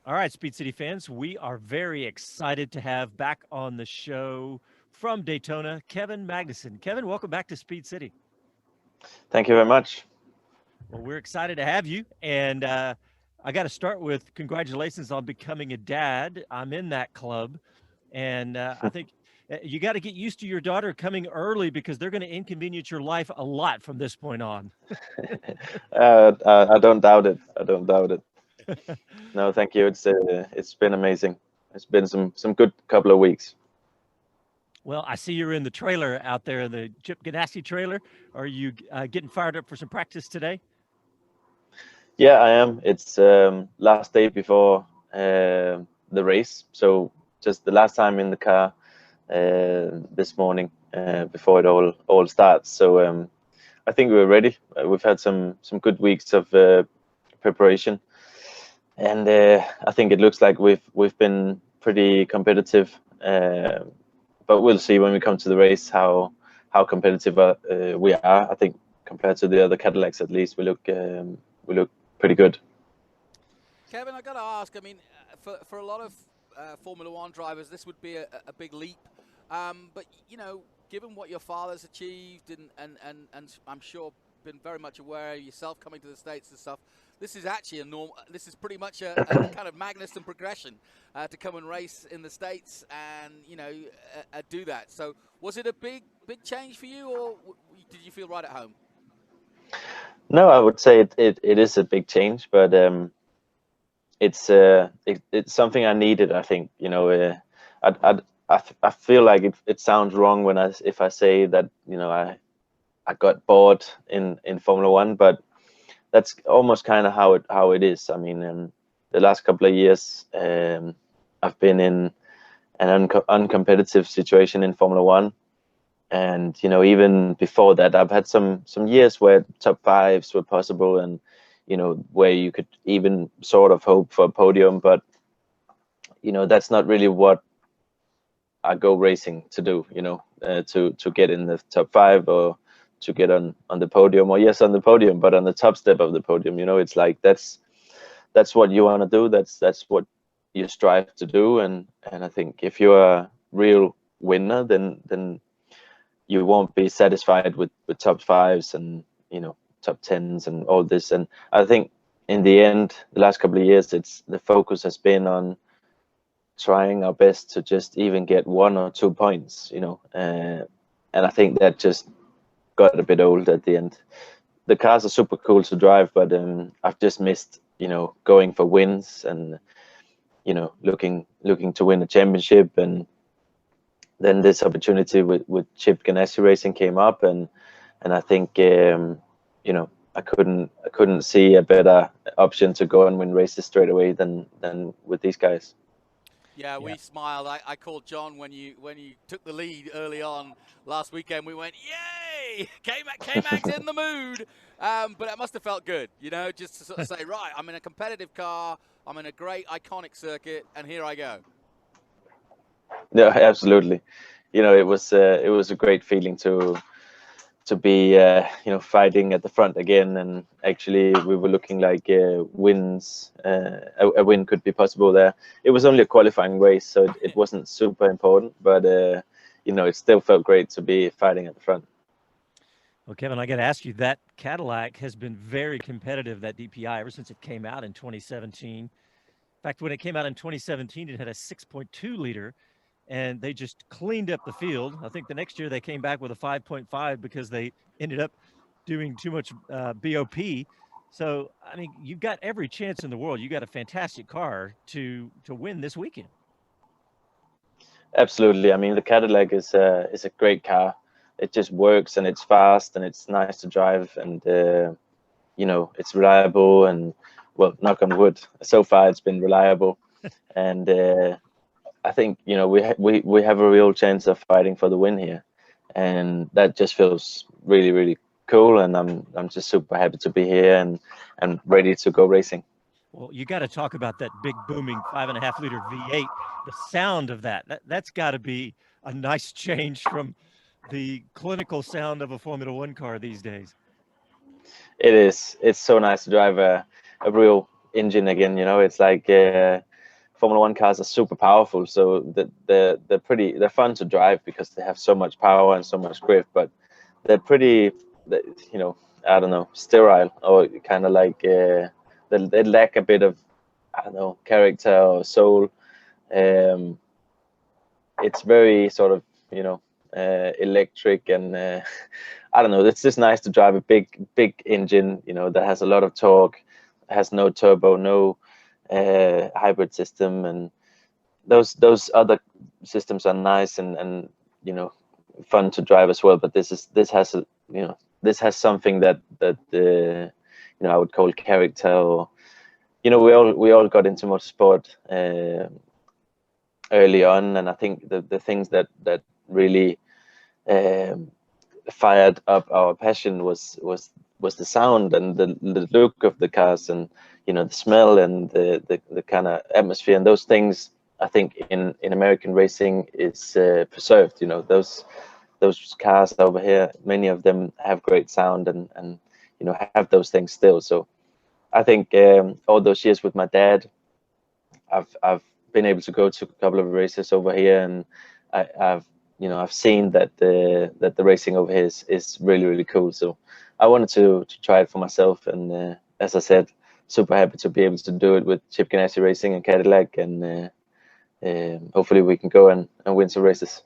All right, Speed City fans, we are very excited to have back on the show from Daytona, Kevin Magnussen. Kevin, welcome back to Speed City. Thank you very much. Well, we're excited to have you. And I got to start with congratulations on becoming a dad. I'm in that club. And I think you got to get used to your daughter coming early because they're going to inconvenience your life a lot from this point on. I don't doubt it. I don't doubt it. No, thank you. It's been amazing. It's been some good couple of weeks. Well, I see you're in the trailer out there, in the Chip Ganassi trailer. Are you getting fired up for some practice today? Yeah, I am. It's last day before the race, so just the last time in the car this morning before it all starts. So I think we're ready. We've had some good weeks of preparation, and I think it looks like we've been pretty competitive. But we'll see when we come to the race how competitive we are. I think compared to the other Cadillacs, at least we look pretty good. Kevin, I got to ask. I mean, for a lot of Formula One drivers, this would be a big leap. But you know, given what your father's achieved, and I'm sure been very much aware of yourself coming to the States and stuff, this is actually a normal. This is pretty much a kind of Magnussen progression to come and race in the States, and you know, do that. So, was it a big change for you, or did you feel right at home? No, I would say it is a big change, but it's something I needed. I think I feel like it sounds wrong when if I say that I got bored in Formula One, but that's almost kind of how it is. I mean, in the last couple of years, I've been in an uncompetitive situation in Formula One. And even before that, I've had some years where top fives were possible, and where you could even sort of hope for a podium. But that's not really what I go racing to do. To get in the top five, or to get on the podium, or yes, on the podium, but on the top step of the podium. It's like that's what you want to do. That's what you strive to do. And I think if you're a real winner, then you won't be satisfied with top fives and top tens and all this. And I think in the end, the last couple of years, the focus has been on trying our best to just even get 1 or 2 points, and I think that just got a bit old at the end. The cars are super cool to drive, but I've just missed going for wins and looking to win a championship. And then this opportunity with Chip Ganassi Racing came up, and I think I couldn't see a better option to go and win races straight away than with these guys. Yeah, we smiled. I called John when you took the lead early on last weekend. We went, yay! K-Mag's in the mood. But it must have felt good, just to sort of say, right, I'm in a competitive car, I'm in a great iconic circuit, and here I go. Yeah, absolutely. It was a great feeling to be fighting at the front again, and actually we were looking like wins. A win could be possible there. It was only a qualifying race, so it wasn't super important, but it still felt great to be fighting at the front. Well, Kevin, I got to ask you, that Cadillac has been very competitive, that DPI, ever since it came out in 2017. In fact, when it came out in 2017, it had a 6.2 liter, and they just cleaned up the field. I think the next year they came back with a 5.5 because they ended up doing too much BOP. So, I mean, you've got every chance in the world. You got a fantastic car to win this weekend. Absolutely. I mean, the Cadillac is a great car. It just works, and it's fast, and it's nice to drive, and it's reliable. And well, knock on wood, so far it's been reliable. And I think we have a real chance of fighting for the win here, and that just feels really, really cool. And I'm just super happy to be here and ready to go racing. Well, you got to talk about that big booming 5.5 liter V8. The sound of that's got to be a nice change from the clinical sound of a Formula One car these days. It is. It's so nice to drive a real engine again. It's like Formula One cars are super powerful, so they're fun to drive because they have so much power and so much grip, but they're pretty, you know, I don't know, sterile, or kind of like they lack a bit of, I don't know, character or soul. It's very sort of, you know, electric, and I don't know, it's just nice to drive a big engine, you know, that has a lot of torque, has no turbo, no hybrid system, and those other systems are nice and you know, fun to drive as well. But this has a, you know, this has something that you know, I would call character, or, you know, we all got into motorsport early on, and I think the things that really fired up our passion was the sound and the look of the cars, and, you know, the smell and the kind of atmosphere, and those things, I think in American racing is preserved. You know, those cars over here, many of them have great sound and you know, have those things still. So I think all those years with my dad, I've been able to go to a couple of races over here, and I've seen that the racing over here is really cool. So I wanted to try it for myself, and as I said, super happy to be able to do it with Chip Ganassi Racing and Cadillac, and hopefully we can go and win some races.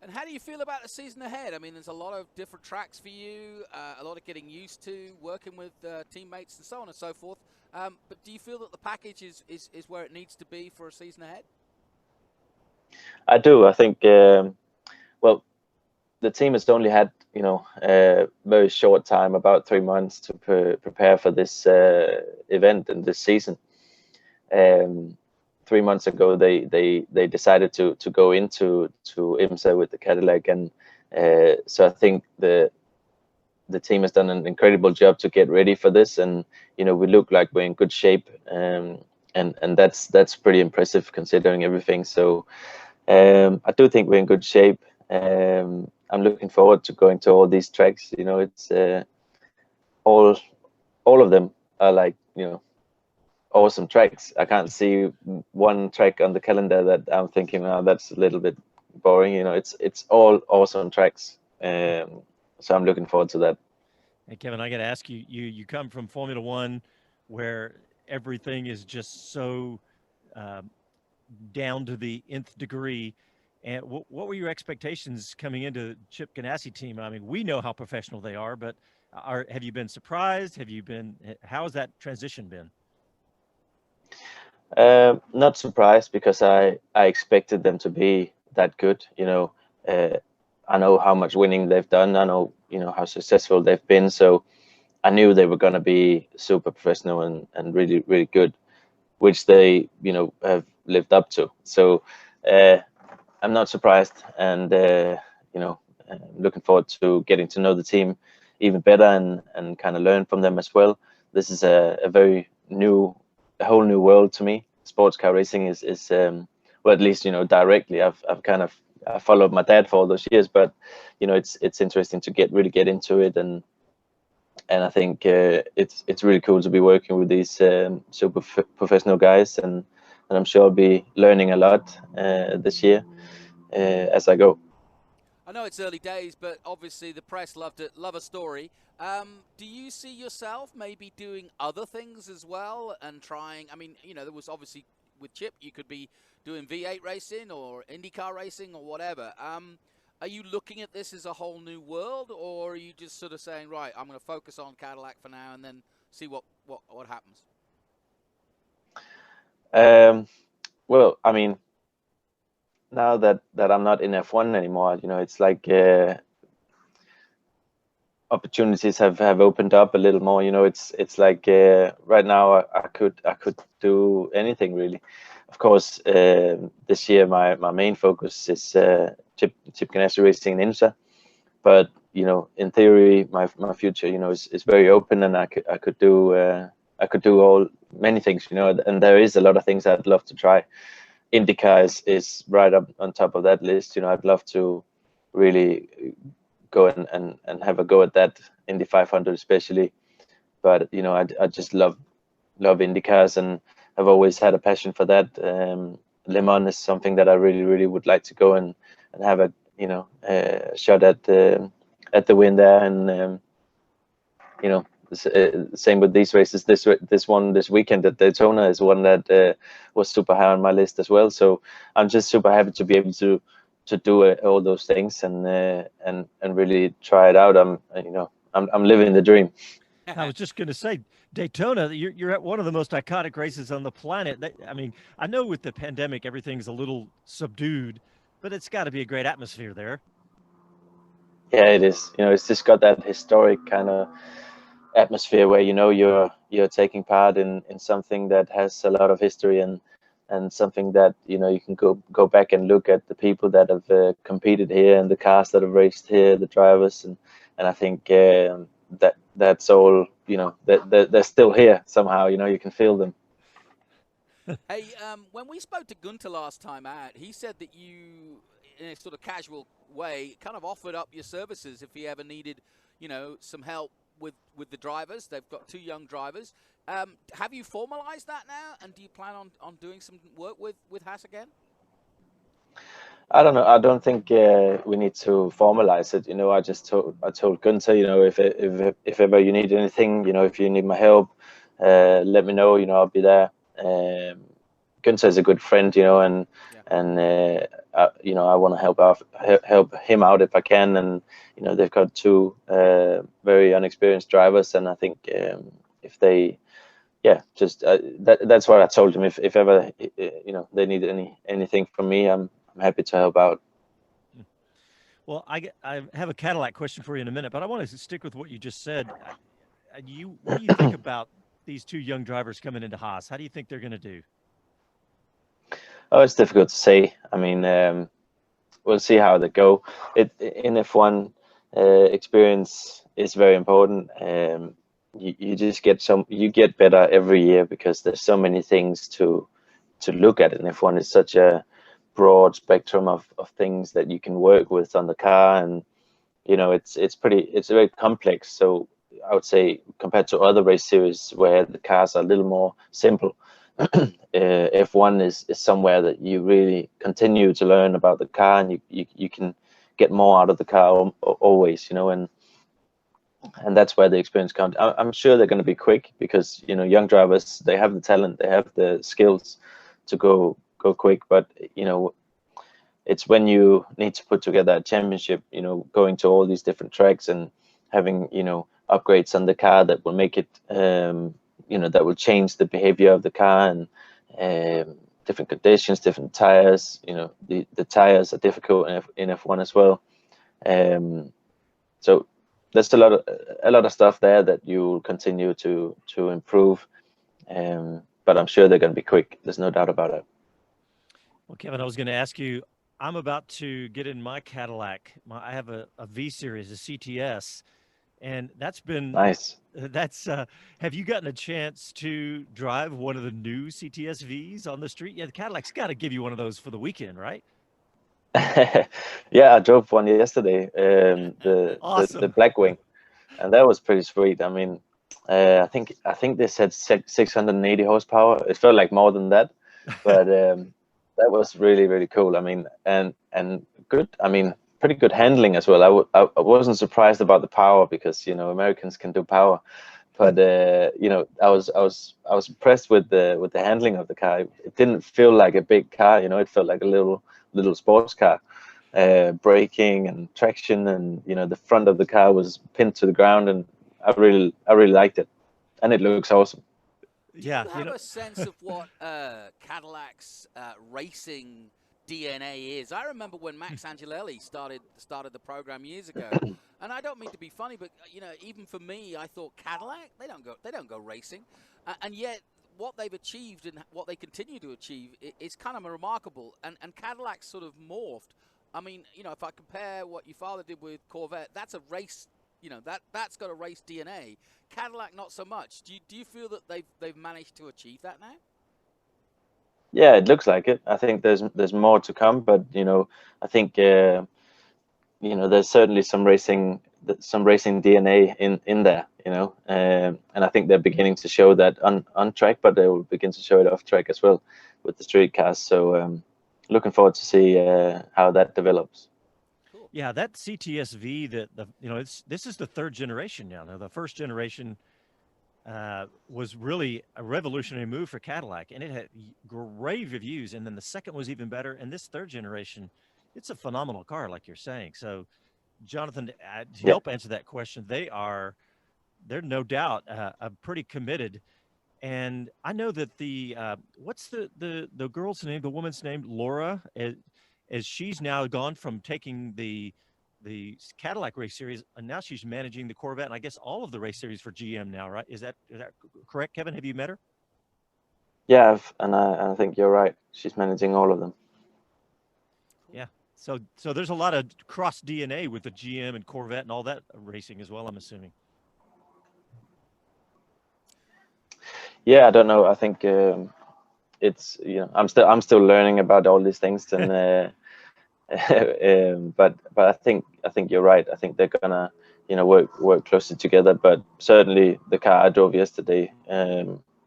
And how do you feel about the season ahead? I mean, there's a lot of different tracks for you, a lot of getting used to, working with teammates and so on and so forth. But do you feel that the package is where it needs to be for a season ahead? I do. I think, well, the team has only had, you know, a very short time, about 3 months, to prepare for this event and this season. 3 months ago, they decided to go into IMSA with the Cadillac, and so I think the team has done an incredible job to get ready for this, and, you know, we look like we're in good shape, and that's pretty impressive considering everything. So I do think we're in good shape. I'm looking forward to going to all these tracks. You know, it's all of them are, like, you know, awesome tracks. I can't see one track on the calendar that I'm thinking, oh, that's a little bit boring. You know, it's all awesome tracks. So I'm looking forward to that. Hey, Kevin, I got to ask you, you come from Formula One, where everything is just so down to the nth degree. And what were your expectations coming into Chip Ganassi team? I mean, we know how professional they are, but have you been surprised? How has that transition been? Not surprised, because I expected them to be that good. You know, I know how much winning they've done. I know, you know, how successful they've been. So I knew they were going to be super professional and really good, which they, you know, have lived up to. So I'm not surprised, and you know, looking forward to getting to know the team even better and kind of learn from them as well. This is a whole new world to me. Sports car racing is well, at least, you know, directly. I followed my dad for all those years, but, you know, it's interesting to really get into it, and I think it's really cool to be working with these super professional guys, and I'm sure I'll be learning a lot this year as I go. I know it's early days, but obviously the press love a story. Do you see yourself maybe doing other things as well and trying? I mean, you know, there was obviously with Chip, you could be doing V8 racing or IndyCar racing or whatever. Are you looking at this as a whole new world, or are you just sort of saying, right, I'm going to focus on Cadillac for now and then see what happens? Well, I mean, now that I'm not in F1 anymore, you know, it's like opportunities have opened up a little more. You know, it's like right now I could do anything really. Of course, this year my main focus is Chip Ganassi Racing in IMSA, but, you know, in theory my future, you know, is very open, and I could do many things, you know, and there is a lot of things I'd love to try. IndyCar is right up on top of that list. You know, I'd love to really go and have a go at that, Indy 500 especially. But, you know, I just love IndyCars, and have always had a passion for that. Le Mans is something that I really would like to go and have a shot at the win there, and same with these races. This one this weekend at Daytona is one that was super high on my list as well. So I'm just super happy to be able to do all those things and really try it out. I'm living the dream. I was just going to say, Daytona, you're at one of the most iconic races on the planet. I mean, I know with the pandemic, everything's a little subdued, but it's got to be a great atmosphere there. Yeah, it is. It's just got that historic kind of atmosphere where you're taking part in something that has a lot of history and something that you can go back and look at the people that have competed here and the cars that have raced here, the drivers, and I think that's all they're still here somehow. You can feel them. Hey, when we spoke to Gunter last time out, he said that you, in a sort of casual way, kind of offered up your services if he ever needed, some help with the drivers. They've got 2 young drivers. Have you formalized that now, and do you plan on doing some work with Haas again? I don't know. I don't think we need to formalize it. I told Gunter, if ever you need anything, if you need my help, let me know. I'll be there. Gunter is a good friend, and I want to help him out if I can. And they've got 2 very unexperienced drivers, and I think if they, that's what I told him. If ever they need anything from me, I'm happy to help out. Well, I have a Cadillac question for you in a minute, but I want to stick with what you just said. What do you think about these 2 young drivers coming into Haas? How do you think they're going to do? Oh, it's difficult to say. I mean, we'll see how they go. In F1, experience is very important. You just get better every year because there's so many things to look at in F1. It's such a broad spectrum of things that you can work with on the car, and it's very complex. So I would say compared to other race series where the cars are a little more simple, F1 is somewhere that you really continue to learn about the car, and you can get more out of the car always, and that's where the experience comes. I'm sure they're going to be quick because young drivers, they have the talent, they have the skills to go quick, but it's when you need to put together a championship, going to all these different tracks and having upgrades on the car that will make it that will change the behavior of the car, and different conditions, different tires. The tires are difficult in F1 as well. So there's a lot of stuff there that you'll continue to improve. But I'm sure they're going to be quick. There's no doubt about it. Well, Kevin, I was going to ask you, I'm about to get in my Cadillac. I have a V Series, a CTS, and that's been nice. Have you gotten a chance to drive one of the new CTS Vs on the street? Yeah, the Cadillac's got to give you one of those for the weekend, right? Yeah, I drove one yesterday, Awesome. the Blackwing, and that was pretty sweet. I mean, I think they said 680 horsepower. It felt like more than that, but that was really cool. I mean, and good. I mean, pretty good handling as well. I wasn't surprised about the power because Americans can do power, but I was impressed with the handling of the car. It didn't feel like a big car. It felt like a little sports car. Braking and traction, and the front of the car was pinned to the ground, and I really liked it, and it looks awesome. Yeah, do you have a sense of what Cadillac's racing DNA is? I remember when Max Angelelli started the program years ago, and I don't mean to be funny, but even for me, I thought Cadillac, they don't go racing, and yet what they've achieved and what they continue to achieve is kind of remarkable, and Cadillac's sort of morphed. I mean, if I compare what your father did with Corvette, that's a race. That's got a race DNA. Cadillac, not so much. Do you feel that they've managed to achieve that now? Yeah, it looks like it. I think there's more to come, but I think you know, there's certainly some racing DNA in there, you know, and I think they're beginning to show that on track, but they will begin to show it off track as well with the street cars. So looking forward to see how that develops. Cool. Yeah, that CTSV, this is the third generation now. Now, the first generation was really a revolutionary move for Cadillac, and it had great reviews. And then the second was even better. And this third generation, it's a phenomenal car, like you're saying. So, Jonathan, to help answer that question, they're no doubt pretty committed. And I know that what's the girl's name, the woman's name, Laura, as she's now gone from taking the Cadillac race series, and now she's managing the Corvette, and I guess all of the race series for GM now, right? Is that correct, Kevin? Have you met her? Yeah, and I think you're right. She's managing all of them. Yeah. So there's a lot of cross DNA with the GM and Corvette and all that racing as well, I'm assuming. Yeah, I don't know. I think it's, you know, I'm still learning about all these things, and but I think you're right. I think they're gonna, you know, work closely together. But certainly the car I drove yesterday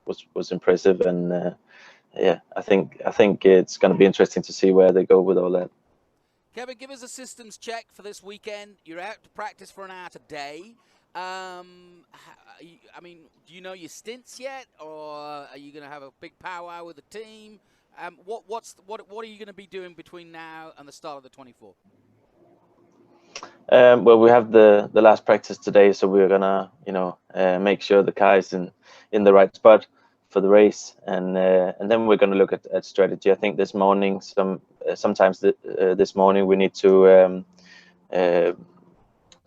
was impressive, and yeah, I think it's gonna be interesting to see where they go with all that. Kevin, give us a systems check for this weekend. You're out to practice for an hour today. I mean, do you know your stints yet, or are you going to have a big powwow with the team? What are you going to be doing between now and the start of the 24? Well, we have the last practice today, so we're gonna, you know, make sure the car is in the right spot for the race, and then we're gonna look at strategy. I think this morning, sometimes this morning we need to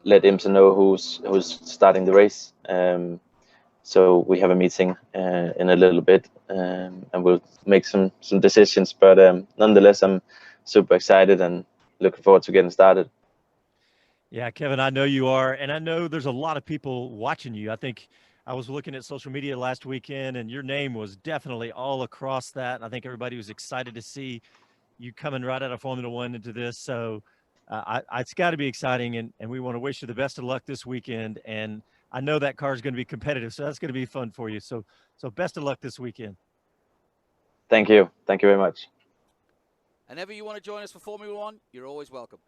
let IMSA know who's starting the race. So we have a meeting in a little bit, and we'll make some decisions. But nonetheless, I'm super excited and looking forward to getting started. Yeah, Kevin, I know you are, and I know there's a lot of people watching you. I think I was looking at social media last weekend, and your name was definitely all across that. I think everybody was excited to see you coming right out of Formula One into this. So it's got to be exciting, and we want to wish you the best of luck this weekend. And I know that car is going to be competitive, so that's going to be fun for you. So best of luck this weekend. Thank you very much. And ever you want to join us for Formula One, you're always welcome.